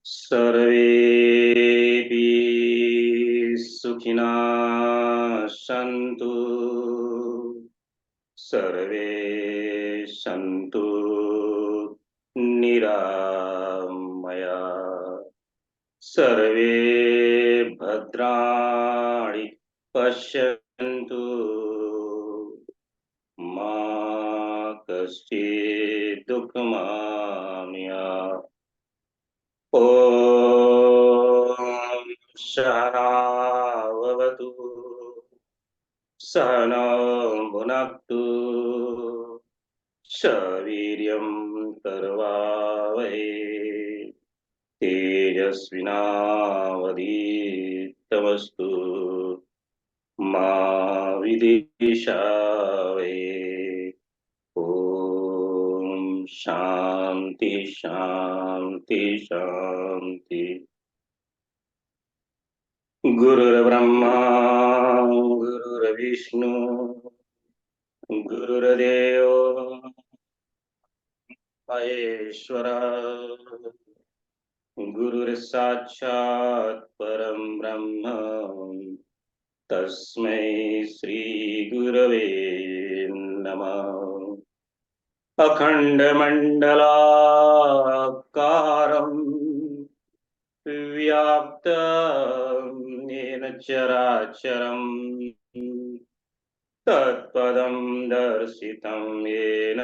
सर्वेपि सुखिनः सन्तु। सर्वे सन्तु निरामया। सर्वे भद्राणि पश्यन्तु। मा कश्चित् दुःखमाप्नुयात्। ॐ सहनाववतु सहनौ भुनक्तु सवीर्यं करवावहै तेजस्विनावधीतमस्तु मा विद्विषावहै। ओम शांति शांति शांति। गुरुर्ब्रह्मा गुरुर्विष्णु गुरुर्देव महेश्वर। गुरुर्साक्षात् परम ब्रह्म तस्मै श्री गुरवे नमः। अखण्डमण्डलाकारम् व्याप्तं येन चराचरम् तत्पदं दर्शितं येन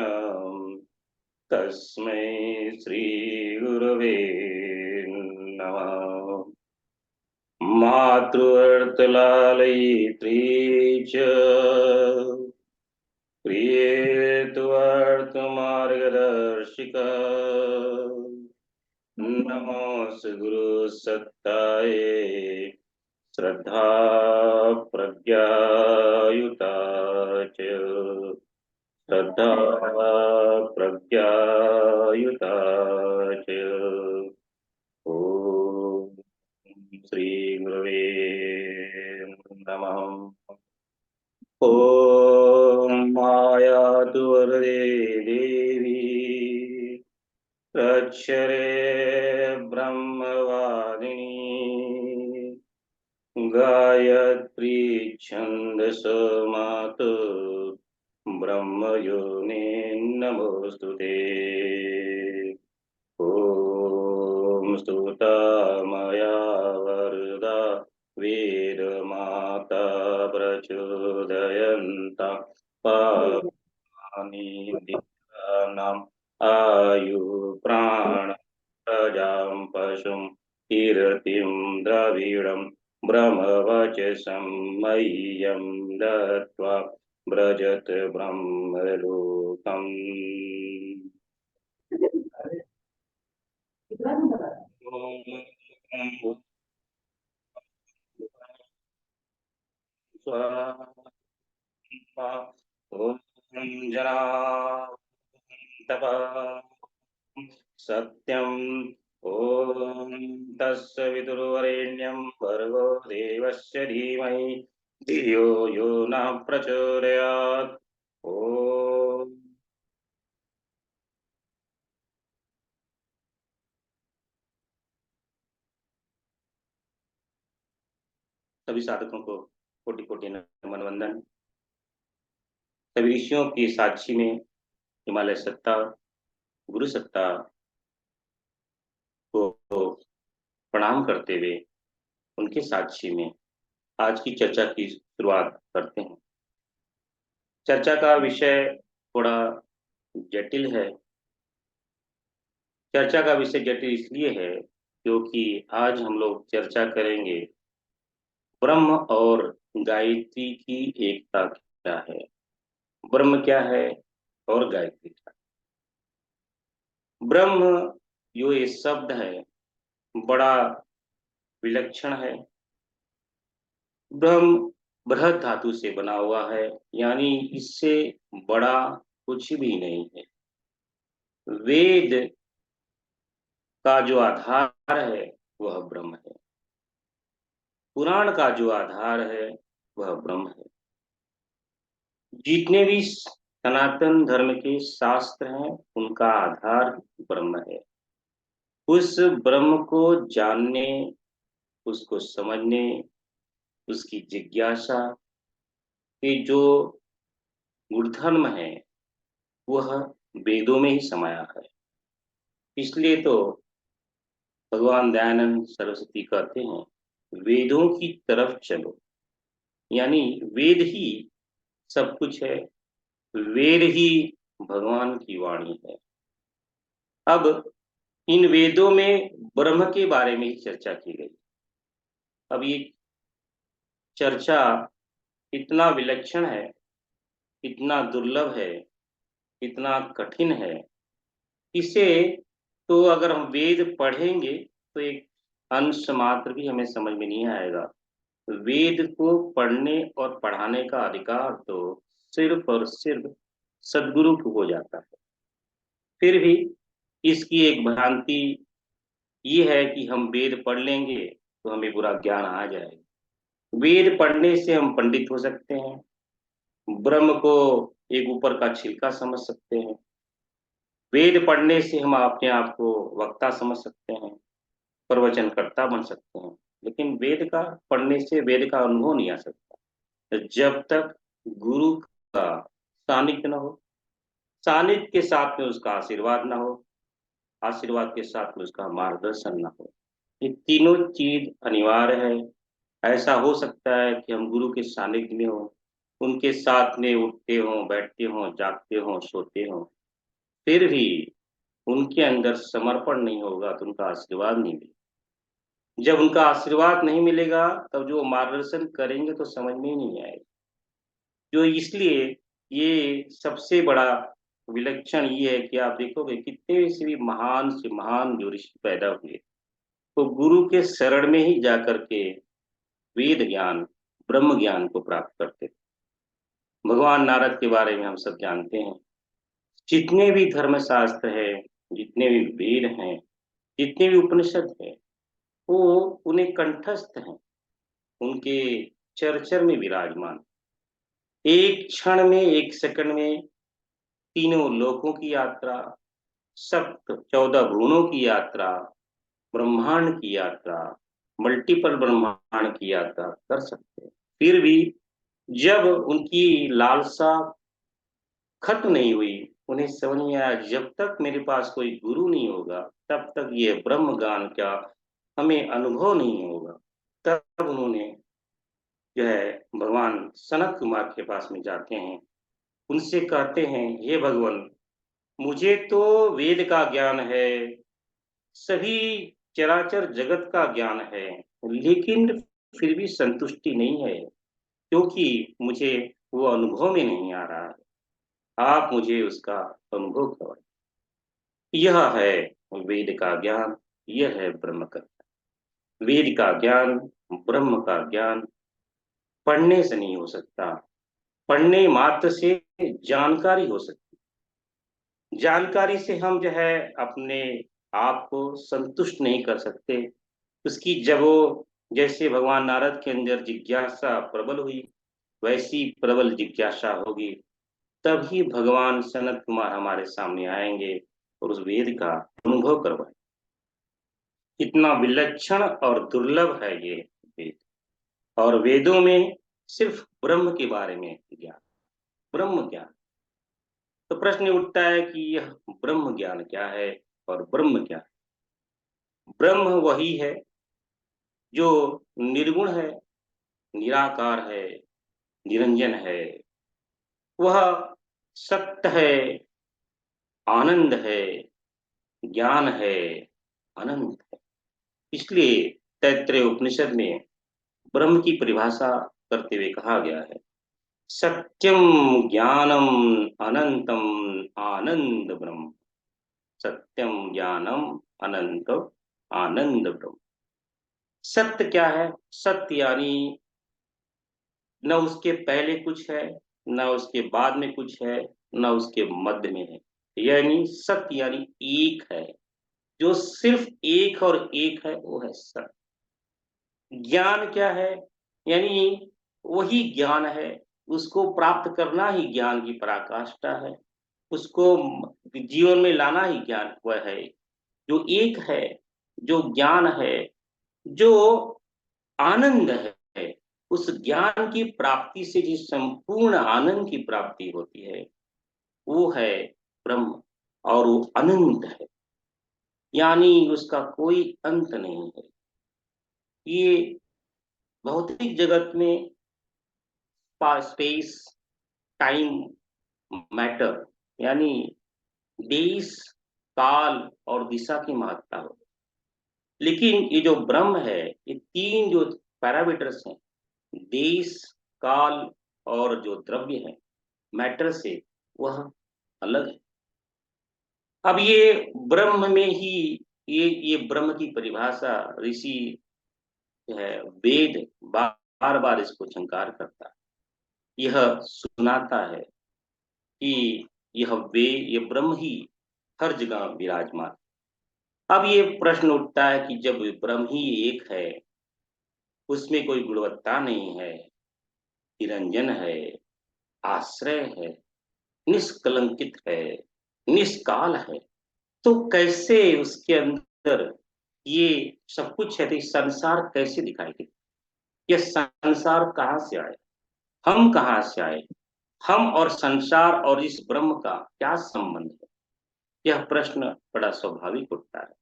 तस्मै श्रीगुरवे नमः। मातृवर्तलालयित्री च प्रियेतु वर्तमार्गदर्शिका। नमोऽस्तु गुरुसत्ताय श्रद्धा प्रज्ञायुता च। श्रद्धा प्रज्ञायुता च। ॐ श्रीगुरवे नमः। ॐ मायातु वरदे देवी प्रक्षरे ब्रह्मवादिनी। गायत्री छन्दस मातु ब्रह्मयोने नमोस्तुते। ॐ स्तुता मया वरदा वेदमाता प्रचोदयन्ता पापानि दीनानाम् आयु प्राण प्रजां पशुं कीर्तिं द्रविडं ब्रह्मवचसं मह्यं दत्त्वा व्रजत ब्रह्मलोकम्। ॐ जनातप सत्यम्। ॐ तस्य विदुर्वरेण्यं भर्गो देवस्य धीमहि धियो यो न प्रचोदयात्। ओम। सभी साधकों को कोटि कोटि नमन वंदन। सभी ऋषियों की साक्षी में हिमालय सत्ता गुरु सत्ता को प्रणाम करते हुए उनके साक्षी में आज की चर्चा की शुरुआत करते हैं। चर्चा का विषय थोड़ा जटिल है। चर्चा का विषय जटिल इसलिए है क्योंकि आज हम लोग चर्चा करेंगे ब्रह्म और गायत्री की एकता क्या है। ब्रह्म क्या है और गायत्री क्या है। ब्रह्म जो ये शब्द है बड़ा विलक्षण है। ब्रह्म बृहत धातु से बना हुआ है, यानी इससे बड़ा कुछ भी नहीं है। वेद का जो आधार है वह ब्रह्म है। पुराण का जो आधार है वह ब्रह्म है। जितने भी सनातन धर्म के शास्त्र हैं उनका आधार ब्रह्म है। उस ब्रह्म को जानने, उसको समझने, उसकी जिज्ञासा के जो गुणधर्म है वह वेदों में ही समाया है। इसलिए तो भगवान दयानंद सरस्वती कहते हैं वेदों की तरफ चलो, यानी वेद ही सब कुछ है, वेद ही भगवान की वाणी है। अब इन वेदों में ब्रह्म के बारे में ही चर्चा की गई। अब ये चर्चा इतना विलक्षण है, इतना दुर्लभ है, इतना कठिन है, इसे तो अगर हम वेद पढ़ेंगे तो एक अंश मात्र भी हमें समझ में नहीं आएगा। वेद को पढ़ने और पढ़ाने का अधिकार तो सिर्फ और सिर्फ सदगुरु को हो जाता है। फिर भी इसकी एक भ्रांति ये है कि हम वेद पढ़ लेंगे तो हमें पूरा ज्ञान आ जाएगा। वेद पढ़ने से हम पंडित हो सकते हैं, ब्रह्म को एक ऊपर का छिलका समझ सकते हैं, वेद पढ़ने से हम अपने आप को वक्ता समझ सकते हैं, प्रवचनकर्ता बन सकते हैं। लेकिन वेद का पढ़ने से वेद का अनुभव नहीं आ सकता जब तक गुरु का सानिध्य न हो, सानिध्य के साथ में उसका आशीर्वाद न हो, आशीर्वाद के साथ में उसका मार्गदर्शन न हो। ये तीनों चीज अनिवार्य है। ऐसा हो सकता है कि हम गुरु के सानिध्य में हो, उनके साथ में उठते हों, बैठते हों, जागते हों, सोते हों, फिर भी उनके अंदर समर्पण नहीं होगा तो उनका आशीर्वाद नहीं मिलेगा। जब उनका आशीर्वाद नहीं मिलेगा तब जो मार्गदर्शन करेंगे तो समझ में ही नहीं आएगा। जो इसलिए ये सबसे बड़ा विलक्षण ये है कि आप देखोगे कितने से भी महान जो ऋषि पैदा हुए तो गुरु के शरण में ही जाकर के वेद ज्ञान, ब्रह्म ज्ञान को प्राप्त करते थे। भगवान नारद के बारे में हम सब जानते हैं। जितने भी धर्मशास्त्र है, जितने भी वेद हैं, जितने भी उपनिषद है, वो उन्हें कंठस्थ हैं, उनके चरचर में विराजमान। एक क्षण में, एक सेकंड में तीनों लोकों की यात्रा, सप्त 14 भुवनों की यात्रा, ब्रह्मांड की यात्रा, मल्टीपल ब्रह्मांड की यात्रा कर सकते हैं। फिर भी जब उनकी लालसा खत्म नहीं हुई, उन्हें समझ में आया जब तक मेरे पास कोई गुरु नहीं होगा तब तक ये ब्रह्म ज्ञान का हमें अनुभव नहीं होगा। तब उन्होंने जो है भगवान सनत कुमार के पास में जाते हैं, उनसे कहते हैं हे भगवान, मुझे तो वेद का ज्ञान है, सभी चराचर जगत का ज्ञान है, लेकिन फिर भी संतुष्टि नहीं है, क्योंकि मुझे वो अनुभव में नहीं आ रहा है। आप मुझे उसका अनुभव करवाइए। यह है वेद का ज्ञान, यह है ब्रह्म का। वेद का ज्ञान, ब्रह्म का ज्ञान पढ़ने से नहीं हो सकता, पढ़ने मात्र से जानकारी हो सकती। जानकारी से हम जो है अपने आप को संतुष्ट नहीं कर सकते। उसकी जब वो जैसे भगवान नारद के अंदर जिज्ञासा प्रबल हुई, वैसी प्रबल जिज्ञासा होगी, तभी भगवान सनत कुमार हमारे सामने आएंगे और उस वेद का अनुभव करवाएंगे। इतना विलक्षण और दुर्लभ है ये वेद। और वेदों में सिर्फ ब्रह्म के बारे में ज्ञान, ब्रह्म ज्ञान। तो प्रश्न उठता है कि यह ब्रह्म ज्ञान क्या है और ब्रह्म क्या है। ब्रह्म वही है जो निर्गुण है, निराकार है, निरंजन है। वह सत्य है, आनंद है, ज्ञान है, अनंत है। इसलिए तैत्तरीय उपनिषद में ब्रह्म की परिभाषा करते हुए कहा गया है सत्यम ज्ञानम अनंतम आनंद ब्रह्म। सत्यम ज्ञानम अनंत आनंद ब्रह्म। सत्य क्या है? सत्य यानी न उसके पहले कुछ है, न उसके बाद में कुछ है, न उसके मध्य में है। यानी सत्य यानी एक है, जो सिर्फ एक और एक है वो है सत्य। ज्ञान क्या है? यानी वही ज्ञान है, उसको प्राप्त करना ही ज्ञान की पराकाष्ठा है, उसको जीवन में लाना ही ज्ञान वह है जो एक है। जो ज्ञान है, जो आनंद है, उस ज्ञान की प्राप्ति से जिस संपूर्ण आनंद की प्राप्ति होती है, वो है ब्रह्म। और वो अनंत है, यानी उसका कोई अंत नहीं है। ये भौतिक जगत में स्पेस, टाइम, मैटर, यानी देश, काल और दिशा की महत्ता हो। लेकिन ये जो ब्रह्म है, ये तीन जो पैरामीटर्स हैं, देश, काल और जो द्रव्य है, मैटर से, वह अलग है। अब ये ब्रह्म में ही ये ब्रह्म की परिभाषा ऋषि जो है, वेद बार बार इसको झंकार करता है। यह सुनाता है कि ये ब्रह्म ही हर जगह विराजमान। अब ये प्रश्न उठता है कि जब ब्रह्म ही एक है, उसमें कोई गुणवत्ता नहीं है, निरंजन है, आश्रय है, निष्कलंकित है, निष्काल है, तो कैसे उसके अंदर ये सब कुछ है? तो ये संसार कैसे दिखाई दे? ये संसार कहाँ से आए? हम कहाँ से आए? हम और संसार और इस ब्रह्म का क्या संबंध है? यह प्रश्न बड़ा स्वाभाविक उठता है।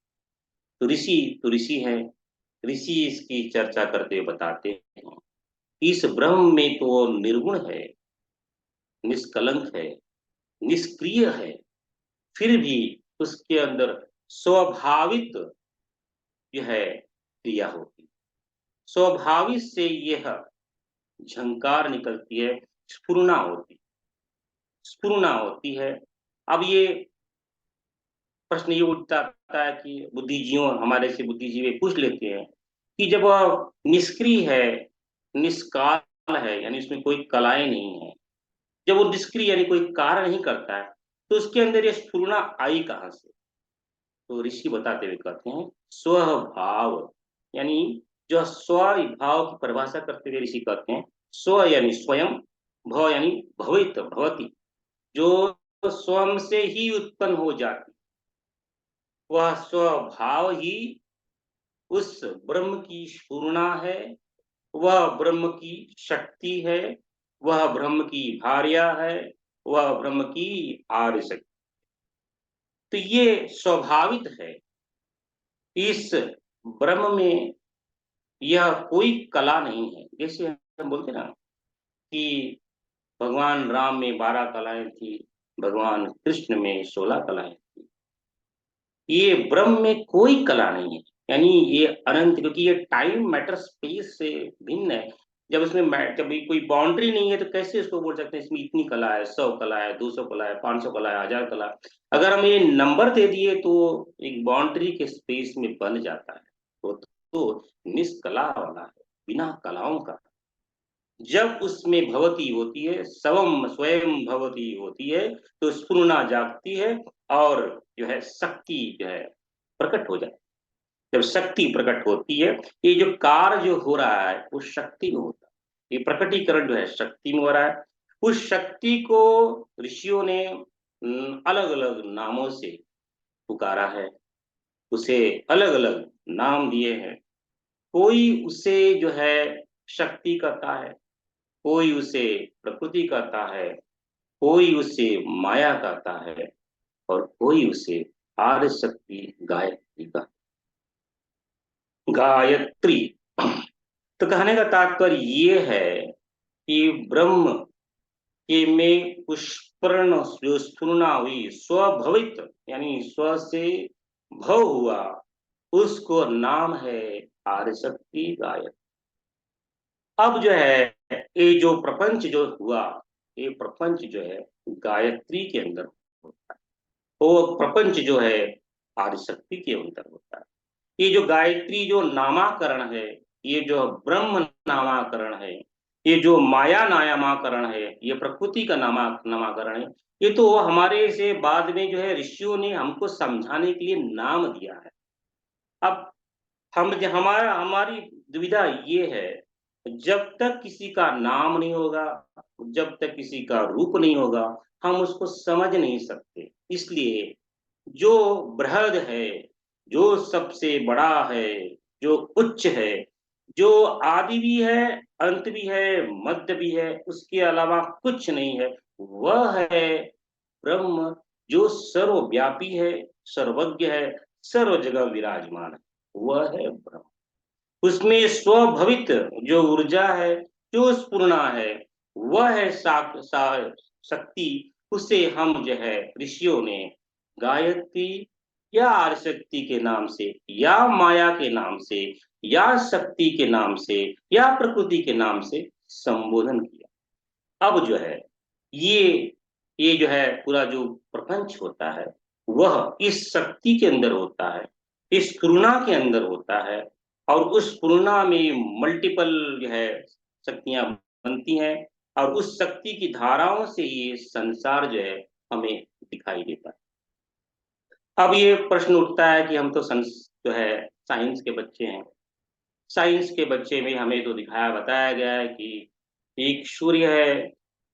तो ऋषि है, ऋषि इसकी चर्चा करते हुए बताते हैं, इस ब्रह्म में तो वो निर्गुण है, निष्कलंक है, निष्क्रिय है, फिर भी उसके अंदर स्वाभाविक यह क्रिया होती, स्वाभाविक से यह झंकार निकलती है, स्फुरना होती, स्फुरना होती है। अब ये प्रश्न ये उठता है कि बुद्धिजीवियों, हमारे से बुद्धिजीवी पूछ लेते हैं कि जब वह निष्क्रिय है, निष्काल है, यानी उसमें कोई कलाएं नहीं है, जब वो निष्क्रिय यानी कोई कार्य नहीं करता है, तो उसके अंदर ये स्फुरना आई कहाँ से? तो ऋषि बताते हुए कहते हैं स्वभाव, यानी जो स्वभाव की परिभाषा करते हुए ऋषि कहते हैं स्व यानी स्वयं, भव यानी भवित भवती, जो स्वयं से ही उत्पन्न हो जाती, वह स्वभाव ही उस ब्रह्म की स्फुरना है, वह ब्रह्म की शक्ति है, वह ब्रह्म की भार्या है, वह ब्रह्म की आर्य शक्ति। तो ये स्वाभाविक है, इस ब्रह्म में यह कोई कला नहीं है। जैसे हम बोलते ना कि भगवान राम में 12 कलाएं थी, भगवान कृष्ण में 16 कलाएं थी, ये ब्रह्म में कोई कला नहीं है। यानी ये अनंत, क्योंकि ये टाइम मैटर स्पेस से भिन्न है। जब इसमें कभी कोई बाउंड्री नहीं है, तो कैसे इसको बोल सकते हैं इसमें इतनी कला है, 100 कला है, 200 कला है, 500 कला है, 1000 कला है। अगर हम ये नंबर दे दिए तो एक बाउंड्री के स्पेस में बन जाता है। तो निष्कला वाला है, बिना कलाओं का। जब उसमें भवती होती है, स्वम स्वयं भवती होती है, तो स्फुरना जागती है, और जो है शक्ति जो है प्रकट हो जाती है। जब शक्ति प्रकट होती है, ये जो कार्य जो हो रहा है वो शक्ति में होता है, ये प्रकटीकरण जो है शक्ति में हो रहा है। उस शक्ति को ऋषियों ने अलग अलग नामों से पुकारा है, उसे अलग अलग नाम दिए हैं। कोई उसे जो है शक्ति कहता है, कोई उसे प्रकृति कहता है, कोई उसे माया कहता है, और कोई उसे आर्य शक्ति गायत्री का गायत्री। तो कहने का तात्पर्य ये है कि ब्रह्म के में पुष्पर्ण जो स्फुरना हुई, स्वभवित यानी स्व से भव हुआ, उसको नाम है आर्य शक्ति गायत्री। अब जो है ये जो प्रपंच जो हुआ, ये प्रपंच जो है गायत्री के अंदर होता है, वो प्रपंच जो है आदि शक्ति के अंदर होता है। ये जो गायत्री जो नामाकरण है, ये जो ब्रह्म नामाकरण है, ये जो माया नामाकरण है, ये प्रकृति का नामाकरण है, ये तो हमारे से बाद में जो है ऋषियों ने हमको समझाने के लिए नाम दिया है। अब हमारा हमारी दुविधा ये है, जब तक किसी का नाम नहीं होगा, जब तक किसी का रूप नहीं होगा, हम उसको समझ नहीं सकते। इसलिए जो बृहद है, जो सबसे बड़ा है, जो उच्च है, जो आदि भी है, अंत भी है, मध्य भी है, उसके अलावा कुछ नहीं है। वह है ब्रह्म, जो सर्वव्यापी है, सर्वज्ञ है, सर्व जगह विराजमान है। वह है ब्रह्म। उसमें स्वभवित जो ऊर्जा है, जो स्फुरना है, वह है शक्ति। उसे हम जो है ऋषियों ने गायत्री या आदिशक्ति के नाम से, या माया के नाम से, या शक्ति के नाम से, या प्रकृति के नाम से संबोधन किया। अब जो है ये ये जो है पूरा जो प्रपंच होता है, वह इस शक्ति के अंदर होता है, इस करुणा के अंदर होता है। और उस करुणा में मल्टीपल जो है शक्तियां बनती हैं, और उस शक्ति की धाराओं से ये संसार जो है हमें दिखाई देता है। अब ये प्रश्न उठता है कि हम तो जो है साइंस के बच्चे हैं। साइंस के बच्चे में हमें तो दिखाया बताया गया है कि एक सूर्य है,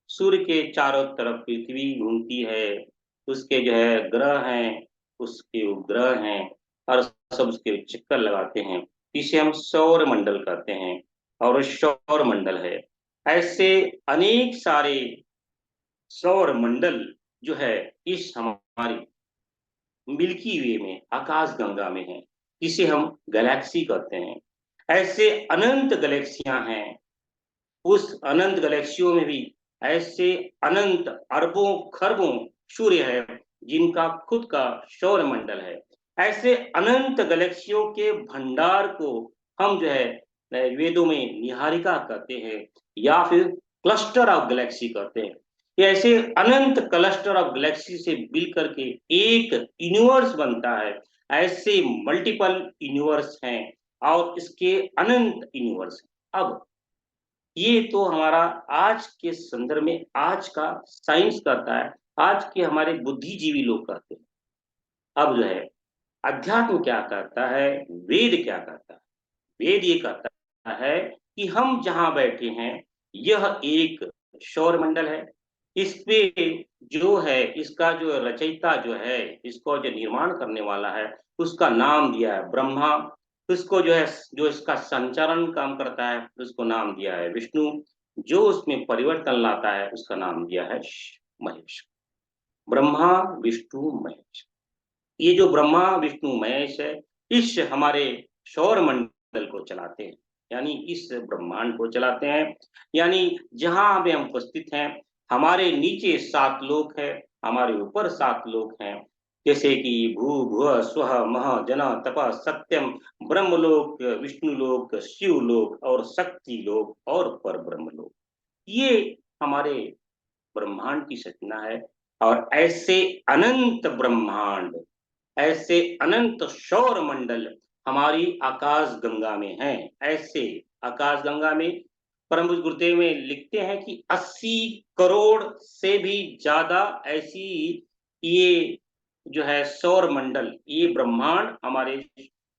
सूर्य के चारों तरफ पृथ्वी घूमती है, उसके जो है ग्रह हैं, उसके उपग्रह हैं, और सब उसके चक्कर लगाते हैं। इसे हम सौर मंडल कहते हैं, और सौर मंडल है। ऐसे अनेक सारे सौर मंडल जो है इस हमारी मिल्की वे में, आकाश गंगा में है, जिसे हम गैलेक्सी कहते हैं। ऐसे अनंत गैलेक्सियां हैं। उस अनंत गैलेक्सियों में भी ऐसे अनंत अरबों खरबों सूर्य है, जिनका खुद का सौर मंडल है। ऐसे अनंत गैलेक्सियों के भंडार को हम जो है वेदों में निहारिका कहते हैं, या फिर क्लस्टर ऑफ गैलेक्सी कहते हैं। ये ऐसे अनंत क्लस्टर ऑफ गैलेक्सी से मिल करके एक यूनिवर्स बनता है। ऐसे मल्टीपल यूनिवर्स हैं, और इसके अनंत यूनिवर्स। अब ये तो हमारा आज के संदर्भ में आज का साइंस कहता है, आज के हमारे बुद्धिजीवी लोग कहते हैं। अब जो है अध्यात्म क्या कहता है, वेद क्या कहता है? वेद ये कहता है कि हम जहां बैठे हैं, यह एक सौर मंडल है। इस पे जो है इसका जो रचयिता जो है, इसको जो निर्माण करने वाला है, उसका नाम दिया है ब्रह्मा। उसको जो है जो इसका संचालन काम करता है, उसको नाम दिया है विष्णु। जो उसमें परिवर्तन लाता है, उसका नाम दिया है महेश। ब्रह्मा, विष्णु, महेश। ये जो ब्रह्मा विष्णु महेश है, इस हमारे सौर मंडल को चलाते हैं, यानी इस ब्रह्मांड को चलाते हैं। यानी जहां पे हम उपस्थित हैं, हमारे नीचे 7 लोक है, हमारे ऊपर 7 लोक हैं। जैसे कि भू भुव स्व मह जन तप सत्यम, ब्रह्मलोक, विष्णुलोक, शिवलोक, और शक्ति लोक, और पर ब्रह्मलोक। ये हमारे ब्रह्मांड की रचना है। और ऐसे अनंत ब्रह्मांड, ऐसे अनंत सौर मंडल हमारी आकाश गंगा में हैं। ऐसे आकाश गंगा में परम पूज्य गुरुदेव में लिखते हैं कि 80 करोड़ से भी ज्यादा ऐसी ये जो है सौर मंडल, ये ब्रह्मांड हमारे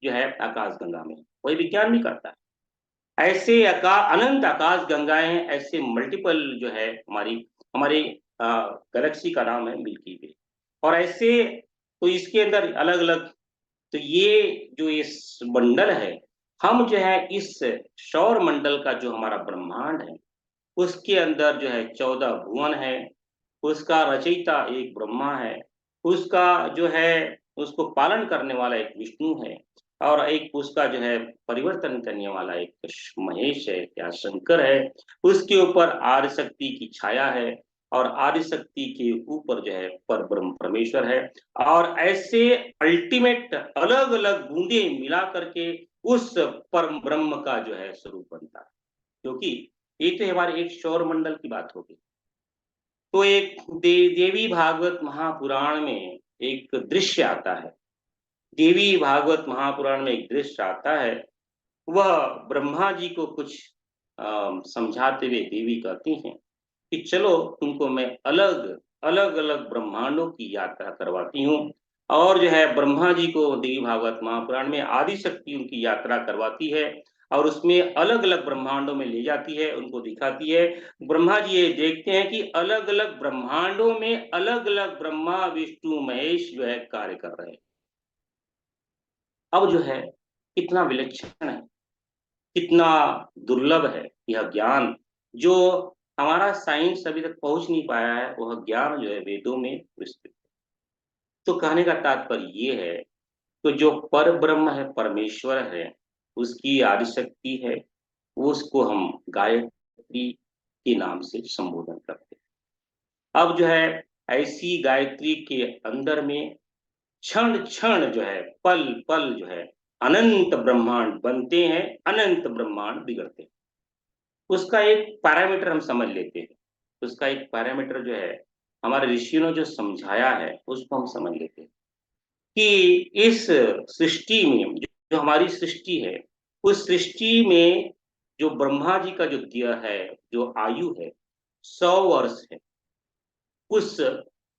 जो है आकाश गंगा में, कोई विज्ञान भी करता है। ऐसे अनंत आकाश गंगाएं हैं, ऐसे मल्टीपल जो है हमारी हमारे गैलेक्सी का नाम है मिल्की वे। और ऐसे तो इसके अंदर अलग अलग, तो ये जो इस मंडल है, हम जो है इस सौर मंडल का जो हमारा ब्रह्मांड है, उसके अंदर जो है 14 भुवन है। उसका रचयिता एक ब्रह्मा है, उसका जो है उसको पालन करने वाला एक विष्णु है, और एक उसका जो है परिवर्तन करने वाला एक महेश है या शंकर है। उसके ऊपर आदि शक्ति की छाया है, और आदि शक्ति के ऊपर जो है पर ब्रह्म परमेश्वर है। और ऐसे अल्टीमेट अलग अलग बूंदे मिला करके उस परम ब्रह्म का जो है स्वरूप बनता है। क्योंकि ये तो हमारे एक सौर मंडल की बात होगी। तो एक देवी भागवत महापुराण में एक दृश्य आता है। देवी भागवत महापुराण में एक दृश्य आता है। वह ब्रह्मा जी को कुछ समझाते हुए देवी कहती हैं कि चलो तुमको मैं अलग अलग अलग ब्रह्मांडों की यात्रा करवाती हूँ। और जो है ब्रह्मा जी को देवी भागवत महापुराण में आदि शक्ति उनकी यात्रा करवाती है, और उसमें अलग अलग ब्रह्मांडों में ले जाती है, उनको दिखाती है। ब्रह्मा जी ये देखते हैं कि अलग अलग ब्रह्मांडों में अलग अलग ब्रह्मा विष्णु महेश जो है कार्य कर रहे हैं। अब जो है कितना विलक्षण है, कितना दुर्लभ है यह ज्ञान, जो हमारा साइंस अभी तक पहुंच नहीं पाया है, वह ज्ञान जो है वेदों में विस्तृत है। तो कहने का तात्पर्य ये है, तो जो पर ब्रह्म है, परमेश्वर है, उसकी आदिशक्ति है, उसको हम गायत्री के नाम से संबोधन करते हैं। अब जो है ऐसी गायत्री के अंदर में क्षण क्षण जो है, पल पल जो है, अनंत ब्रह्मांड बनते हैं, अनंत ब्रह्मांड बिगड़ते हैं। उसका एक पैरामीटर हम समझ लेते हैं, उसका एक पैरामीटर जो है हमारे ऋषियों ने जो समझाया है उसको हम समझ लेते हैं कि इस सृष्टि में जो हमारी सृष्टि है, उस सृष्टि में जो ब्रह्मा जी का जो दिया है, जो आयु है, 100 वर्ष है। उस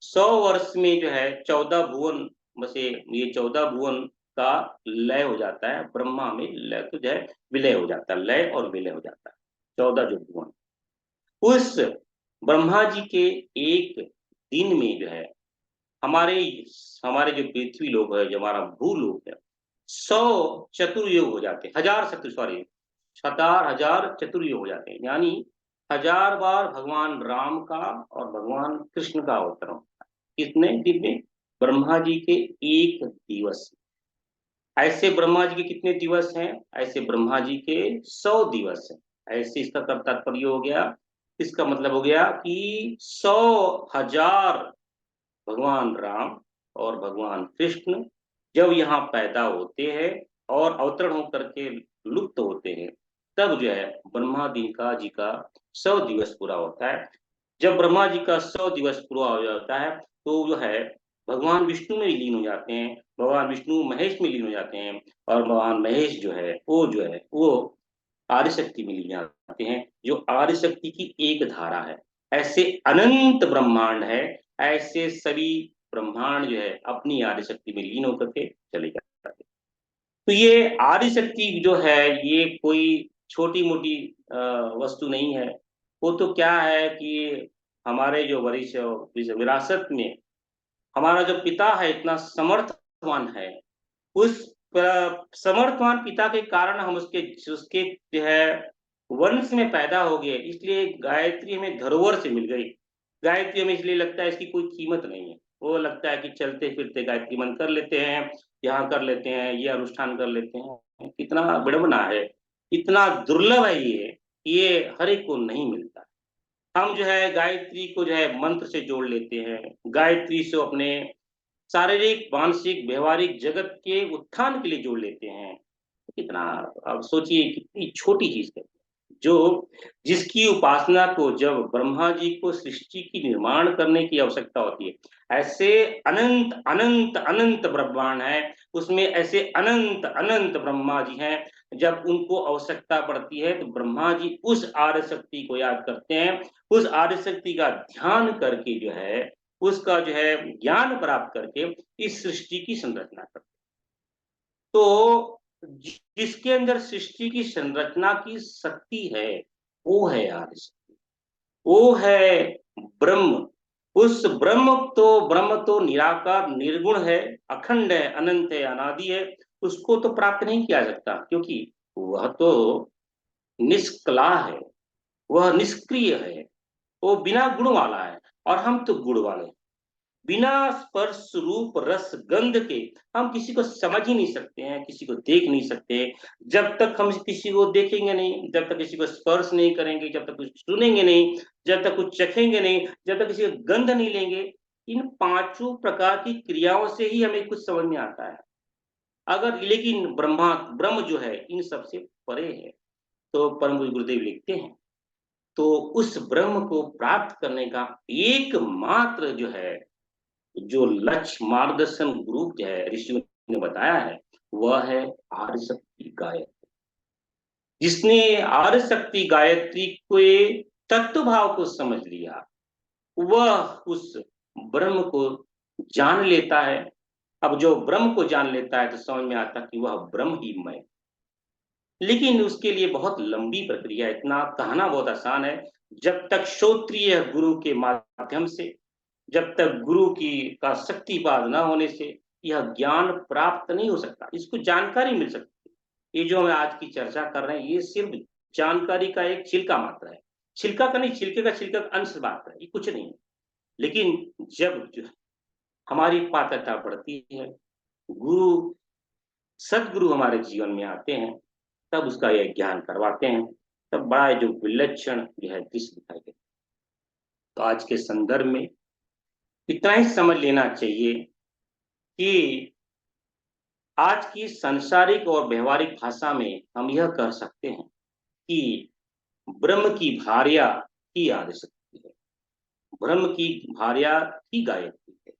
100 वर्ष में जो है 14 भुवन में से ये 14 भुवन का लय हो जाता है, ब्रह्मा में लय तो जो है विलय हो जाता है, लय और विलय हो जाता है। 14 जो भुवन, उस ब्रह्मा जी के एक दिन में जो है हमारे हमारे जो पृथ्वी लोक है, जो हमारा भूलोक है, 100 चतुर्युग हो जाते हैं, हजार चतुर सॉरी 1000 चतुर्युग हो जाते हैं। यानी 1000 बार भगवान राम का और भगवान कृष्ण का अवतरण। कितने दिन में? ब्रह्मा जी के एक दिवस। ऐसे ब्रह्मा जी के कितने दिवस हैं? ऐसे ब्रह्मा जी के 100 दिवस हैं। ऐसे इसका तात्पर्य हो गया, इसका मतलब हो गया कि 100,000 भगवान राम और भगवान कृष्ण जब यहाँ पैदा होते हैं और अवतरण होकर के लुप्त होते हैं, तब जो है ब्रह्मा जी का 100 दिवस पूरा होता है। जब ब्रह्मा जी का 100 दिवस पूरा हो जाता है, तो जो है भगवान विष्णु में लीन हो जाते हैं, भगवान विष्णु महेश में लीन हो जाते हैं, और भगवान महेश जो है वो आर्य शक्ति में लीन जाते हैं, जो आर्य शक्ति की एक धारा है। ऐसे अनंत ब्रह्मांड है, ऐसे सभी ब्रह्मांड जो है अपनी आर्य शक्ति में लीन होकर के चले जाते हैं। तो ये आदि शक्ति जो है, ये कोई छोटी मोटी वस्तु नहीं है। वो तो क्या है कि हमारे जो वरिष्ठ विरासत में हमारा जो पिता है इतना समर्थवान है, उस समर्थवान पिता के कारण हम उसके उसके जो है वंश में पैदा हो गए, इसलिए गायत्री हमें धरोहर से मिल गई। गायत्री हमें इसलिए लगता है इसकी कोई कीमत नहीं है, वो लगता है कि चलते फिरते गायत्री मंत्र कर लेते हैं, यहाँ कर लेते हैं, ये अनुष्ठान कर लेते हैं। कितना विडंबना है, इतना दुर्लभ है ये हर एक को नहीं मिलता। हम जो है गायत्री को जो है मंत्र से जोड़ लेते हैं, गायत्री से अपने शारीरिक मानसिक व्यवहारिक जगत के उत्थान के लिए जोड़ लेते हैं। कितना, अब सोचिए कितनी छोटी चीज है, जो जिसकी उपासना को जब ब्रह्मा जी को सृष्टि की निर्माण करने की आवश्यकता होती है, ऐसे अनंत अनंत अनंत ब्रह्मांड है, उसमें ऐसे अनंत अनंत ब्रह्मा जी हैं। जब उनको आवश्यकता पड़ती है तो ब्रह्मा जी उस आर्य शक्ति को याद करते हैं, उस आर्य शक्ति का ध्यान करके जो है उसका जो है ज्ञान प्राप्त करके इस सृष्टि की संरचना करते हैं। तो जिसके अंदर सृष्टि की संरचना की शक्ति है, वो है आदि शक्ति, वो है ब्रह्म। उस ब्रह्म तो निराकार निर्गुण है, अखंड है, अनंत है, अनादि है। उसको तो प्राप्त नहीं किया सकता, क्योंकि वह तो निष्कला है, वह निष्क्रिय है, वो बिना गुण वाला है, और हम तो गुण वाले हैं। बिना स्पर्श रूप रस गंध के हम किसी को समझ ही नहीं सकते हैं, किसी को देख नहीं सकते। जब तक हम किसी को देखेंगे नहीं, जब तक किसी को स्पर्श नहीं करेंगे, जब तक कुछ सुनेंगे नहीं, जब तक कुछ चखेंगे नहीं, जब तक किसी का गंध नहीं लेंगे, इन पांचों प्रकार की क्रियाओं से ही हमें कुछ समझ में आता है। अगर लेकिन ब्रह्म जो है इन सबसे परे है। तो परम गुरुदेव लिखते हैं, तो उस ब्रह्म को प्राप्त करने का एकमात्र जो है, जो लक्ष्य मार्गदर्शन ग्रुप जो है ऋषियों ने बताया है, वह है आर्य शक्ति गायत्री। जिसने आर्य शक्ति गायत्री के तत्व भाव को समझ लिया, वह उस ब्रह्म को जान लेता है। अब जो ब्रह्म को जान लेता है तो समझ में आता कि वह ब्रह्म ही मैं। लेकिन उसके लिए बहुत लंबी प्रक्रिया, इतना कहना बहुत आसान है। जब तक श्रोत्रिय गुरु के माध्यम से, जब तक गुरु की का शक्तिपात न होने से यह ज्ञान प्राप्त नहीं हो सकता, इसको जानकारी मिल सकती है। ये जो हम आज की चर्चा कर रहे हैं, ये सिर्फ जानकारी का एक छिलका मात्र है। छिलका का नहीं, छिलके का छिलका का अंश मात्र है, ये कुछ नहीं है। लेकिन जब हमारी पात्रता बढ़ती है, गुरु सदगुरु हमारे जीवन में आते हैं, तब उसका यह ज्ञान करवाते हैं, तब बड़ा जो विलक्षण जो है दृश्य दिखाई देता है। तो आज के संदर्भ में इतना ही समझ लेना चाहिए कि आज की सांसारिक और व्यवहारिक भाषा में हम यह कह सकते हैं कि ब्रह्म की भार्या ही आदिशक्ति है, ब्रह्म की भार्या ही गायत्री है,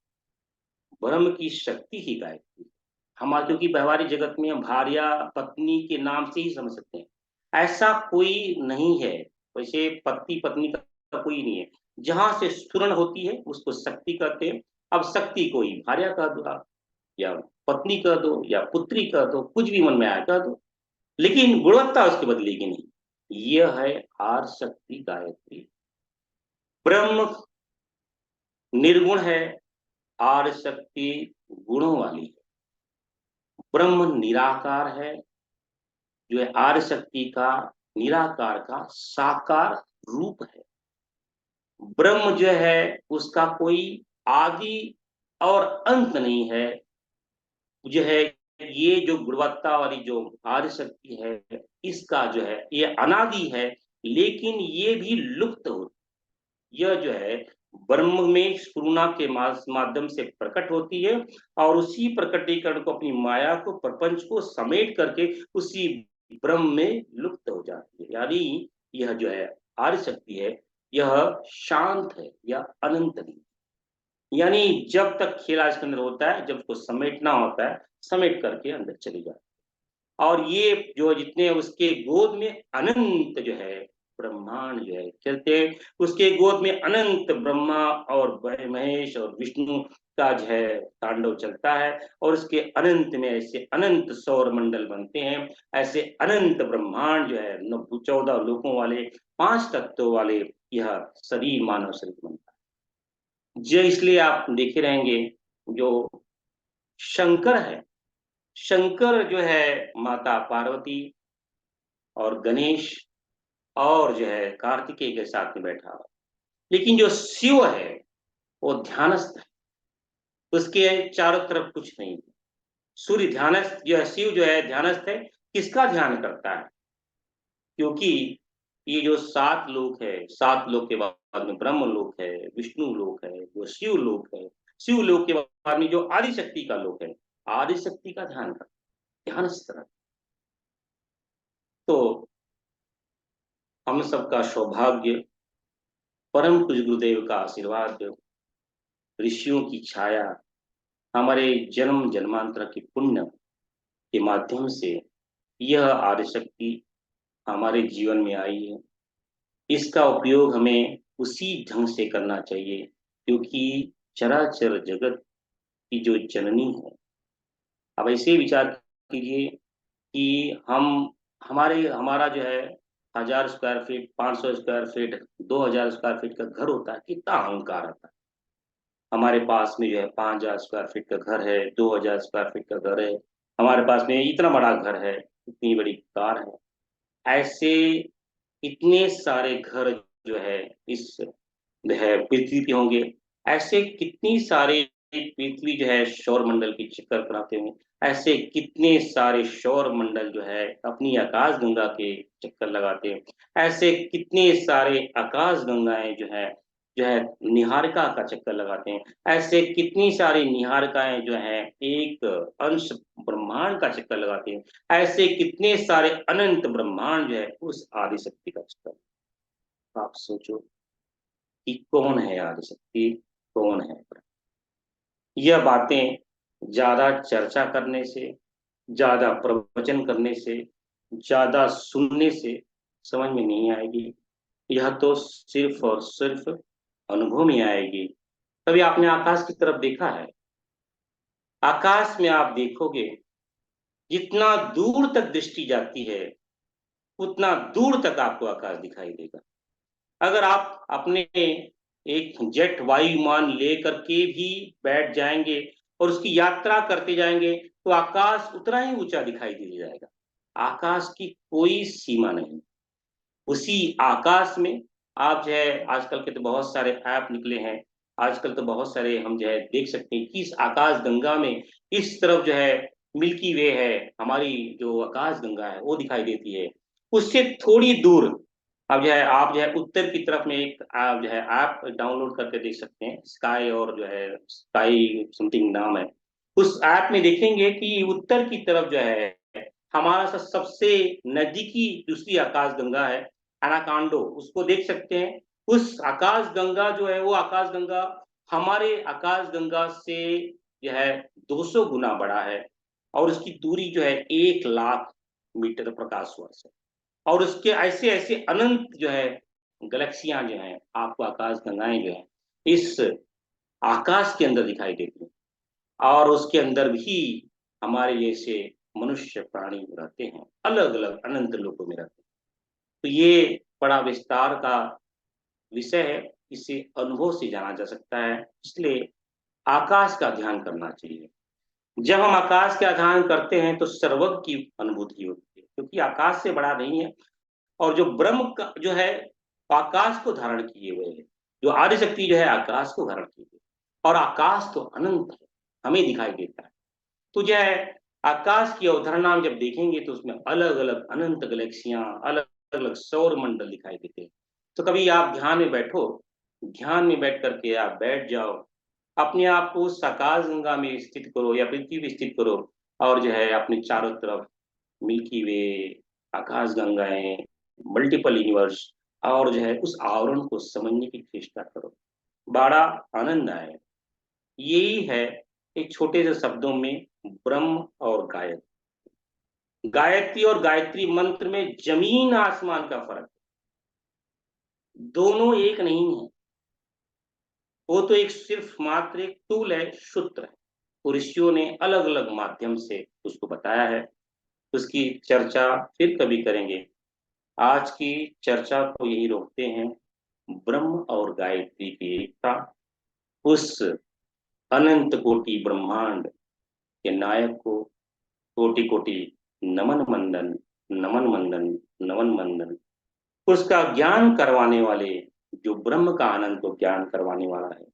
ब्रह्म की शक्ति ही गायत्री है। हम क्योंकि व्यवहारिक जगत में हम भार्या पत्नी के नाम से ही समझ सकते हैं, ऐसा कोई नहीं है। वैसे पति पत्नी का कोई नहीं है। जहां से स्फुरण होती है उसको शक्ति कहते हैं। अब शक्ति को ही भार्या कह दो आप, या पत्नी कह दो, या पुत्री कह दो, कुछ भी मन में आया कह दो, लेकिन गुणवत्ता उसकी बदलेगी नहीं। यह है आर शक्ति गायत्री। ब्रह्म निर्गुण है, आर शक्ति गुणों वाली है। ब्रह्म निराकार है, जो है आर्य शक्ति का निराकार का साकार रूप है। ब्रह्म जो है उसका कोई आदि और अंत नहीं है। जो है ये जो गुणवत्ता वाली जो आर्य शक्ति है, इसका जो है ये अनादि है, लेकिन ये भी लुप्त हो। यह जो है ब्रह्म में स्फुरना के माध्यम से प्रकट होती है, और उसी प्रकटीकरण को अपनी माया को प्रपंच को समेट करके उसी ब्रह्म में लुप्त हो जाती है। यानी यह जो है आर्य शक्ति है, यह शांत है, यह अनंत नहीं। यानी जब तक खेला इसके अंदर होता है, जब उसको समेटना होता है, समेट करके अंदर चली जाती है। और ये जो जितने उसके गोद में अनंत जो है ब्रह्मांड जो है चलते हैं, उसके गोद में अनंत ब्रह्मा और महेश और विष्णु का जो है तांडव चलता है, और उसके अनंत में ऐसे अनंत सौर मंडल बनते हैं, ऐसे अनंत ब्रह्मांड जो है 14 लोकों वाले 5 तत्वों वाले यह शरीर मानव शरीर बनता है। जो इसलिए आप देखे रहेंगे जो शंकर है, शंकर जो है माता पार्वती और गणेश और जो है कार्तिकेय के साथ में बैठा हुआ, लेकिन जो शिव है वो ध्यानस्थ है, उसके चारों तरफ कुछ नहीं है। सूर्य ध्यानस्थ जो है, शिव जो है ध्यानस्थ है, किसका ध्यान करता है? क्योंकि ये जो 7 लोक है, 7 लोक के बाद में ब्रह्म लोक है, विष्णु लोक है, जो शिव लोक है, शिव लोक के बाद में जो आदि शक्ति का लोक है, आदि शक्ति का ध्यान करता, ध्यानस्थ रहता। तो हम सबका सौभाग्य, परम पूज्य गुरुदेव का आशीर्वाद, ऋषियों की छाया, हमारे जन्म जन्मांतर की पुण्य के माध्यम से यह आदि शक्ति हमारे जीवन में आई है। इसका उपयोग हमें उसी ढंग से करना चाहिए, क्योंकि चराचर जगत की जो जननी है। अब ऐसे विचार कीजिए कि हमारे हमारा जो है 1000 square feet, 500 square feet, 2000 square feet का घर होता है, कितना अहंकार आता है। हमारे पास में जो है 5000 स्क्वायर फीट का घर है, 2000 स्क्वायर फीट का घर है, हमारे पास में इतना बड़ा घर है, इतनी बड़ी कार है। ऐसे इतने सारे घर जो है इस है पृथ्वी पे होंगे। ऐसे कितनी सारे पृथ्वी जो है सौर मंडल की चक्कर कराते होंगे। ऐसे कितने सारे सौर मंडल जो है अपनी आकाश गंगा के चक्कर लगाते हैं। ऐसे कितने सारे आकाश गंगाएं जो है निहारिका का चक्कर लगाते हैं। ऐसे कितनी सारी निहारिकाएं जो है एक अंश ब्रह्मांड का चक्कर लगाते हैं। ऐसे कितने सारे अनंत ब्रह्मांड जो है उस आदि शक्ति का चक्कर। आप सोचो कि कौन है आदिशक्ति, कौन है ब्रह्म। यह बातें ज्यादा चर्चा करने से, ज्यादा प्रवचन करने से, ज्यादा सुनने से समझ में नहीं आएगी। यह तो सिर्फ और सिर्फ अनुभव में आएगी। कभी आपने आकाश की तरफ देखा है? आकाश में आप देखोगे, जितना दूर तक दृष्टि जाती है उतना दूर तक आपको आकाश दिखाई देगा। अगर आप अपने एक जेट वायुमान लेकर के भी बैठ जाएंगे और उसकी यात्रा करते जाएंगे तो आकाश उतना ही ऊंचा दिखाई दे जाएगा। आकाश की कोई सीमा नहीं। उसी आकाश में आप जो है, आजकल के तो बहुत सारे ऐप निकले हैं, आजकल तो बहुत सारे हम जो है देख सकते हैं कि इस आकाश गंगा में इस तरफ जो है मिल्की वे है, हमारी जो आकाश गंगा है वो दिखाई देती है। उससे थोड़ी दूर आप जो है उत्तर की तरफ में एक आप जो है ऐप डाउनलोड करके देख सकते हैं, स्काई, और जो है स्काई समथिंग नाम है। उस ऐप में देखेंगे कि उत्तर की तरफ जो है हमारा सबसे नजदीकी दूसरी आकाश गंगा है, एनाकांडो, उसको देख सकते हैं। उस आकाश गंगा जो है वो आकाश गंगा हमारे आकाश गंगा से जो है 200 गुना बड़ा है, और उसकी दूरी जो है 1 लाख मीटर प्रकाश वर्ष है। और उसके ऐसे ऐसे अनंत जो है गैलेक्सियां जो हैं, आपको आकाश गंगाएं जो है इस आकाश के अंदर दिखाई देती हैं। और उसके अंदर भी हमारे जैसे मनुष्य प्राणी रहते हैं, अलग अलग अनंत लोकों में रहते हैं। तो ये बड़ा विस्तार का विषय है, इसे अनुभव से जाना जा सकता है, इसलिए आकाश का ध्यान करना चाहिए। जब हम आकाश का ध्यान करते हैं तो सर्वज्ञ की अनुभूति होती है, क्योंकि आकाश से बड़ा नहीं है। और जो ब्रह्म का जो है आकाश को धारण किए हुए है, जो आदि शक्ति जो है आकाश को धारण किए हुए, और आकाश तो अनंत है, हमें दिखाई देता है। तो जो है आकाश की अवधारणा हम जब देखेंगे तो उसमें अलग अलग अनंत गैलेक्सियां, अलग अलग सौर मंडल दिखाई देते हैं। तो कभी आप ध्यान में बैठो, ध्यान में बैठ करके आप बैठ जाओ, अपने आप को उस आकाश गंगा में स्थित करो या पृथ्वी पे स्थित करो, और जो है अपने चारों तरफ मिल्की वे, आकाश गंगाएं, मल्टीपल यूनिवर्स, और जो है उस आवरण को समझने की चेष्टा करो। बड़ा आनंद आए। यही है एक छोटे से शब्दों में ब्रह्म और गायत्री। गायत्री और गायत्री मंत्र में जमीन आसमान का फर्क है, दोनों एक नहीं है। वो तो एक सिर्फ मात्र एक टूल है, सूत्र है। और ऋषियों ने अलग अलग माध्यम से उसको बताया है। उसकी चर्चा फिर कभी करेंगे। आज की चर्चा को यही रोकते हैं। ब्रह्म और गायत्री की एकता, उस अनंत कोटि ब्रह्मांड के नायक को कोटि कोटि नमन मंडन, नमन मंडन, नमन मंडन। उसका ज्ञान करवाने वाले, जो ब्रह्म का आनंद को ज्ञान करवाने वाला है,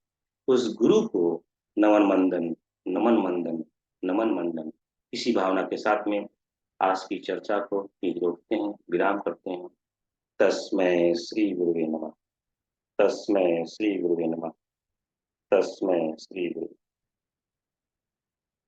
उस गुरु को नमन मंडन, नमन मंडन, नमन मंडन। इसी भावना के साथ में आज की चर्चा को यहीं रोकते हैं, विराम करते हैं। तस्मै श्री गुरुवे नमः। तस्मै श्री गुरुवे नमः। तस्मै श्री गुरु